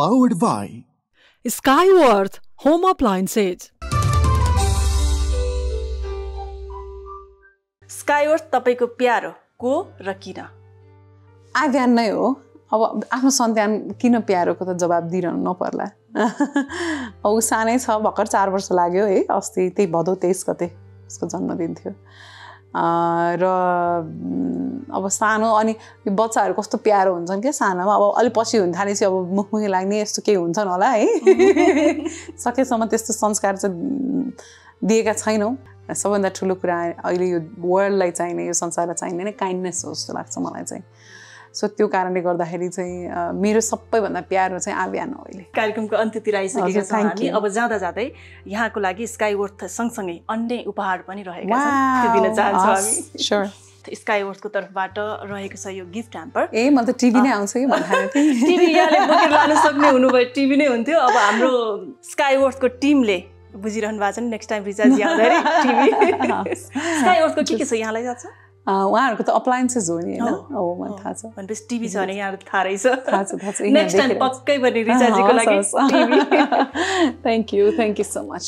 powered by Skyworth Home Appliances. स्काईवर्थ तपाईको प्यारो को र किन? आव्यान नै हो। अब आफ्नो सन्तान किन प्यारोको त जवाब दिइरहनु नपर्ला। अब ऊ सानै छ, भर्खर 4 वर्ष लाग्यो है, अस्ति त्यही भदौ 23 गते उसको जन्मदिन थियो। र अब सानो अनि बच्चाहरू कस्तो प्यारो हुन्छन् के सानोमा, अब अलि पछि हुन थालेपछि अब मुखमुखी लाग्ने यस्तो केही हुन्छन् होला है। सकेसम्म त्यस्तो संस्कार चाहिँ दिएका छैनौँ। सबभन्दा ठुलो कुरा अहिले यो वर्ल्डलाई चाहिने, यो संसारलाई चाहिने नै काइन्डनेस हो जस्तो लाग्छ मलाई चाहिँ। सो त्यो कारणले गर्दाखेरि चाहिँ मेरो सबैभन्दा प्यारो चाहिँ आव्यान हो अहिले। कार्यक्रमको अन्त्यतिर आइसकेका छौँ हामी। अब जाँदा जाँदै यहाँको लागि स्काईवर्थ सँगसँगै अन्य उपहार पनि रहेका छन्, त्यो दिन चाहन्छौँ हामी। स्योर। स्काईवर्थको तर्फबाट रहेको छ यो गिफ्ट ह्याम्पर। म त टिभी नै आउँछ कि भन्नु थिएँ। टिभी यहाँले बोकेर लान सक्ने हुनुभयो, टिभी नै हुन्थ्यो। अब हाम्रो स्काईवर्थको टिमले बुझिरहनु भएको छ नि, नेक्स्ट टाइम रिचार्ज आउँदाखेरि टिभी। स्काईवर्थको के छ यहाँलाई थाहा छ? उहाँहरूको त अप्लायन्सेस हो नि हैन? हो मलाई थाहा छ। भनेपछि टिभी छ भने यहाँ थाहा रहेछ। थाहा छ। नेक्स्ट टाइम पक्कै पनि रिचार्जको लागि TV. Thank you so much.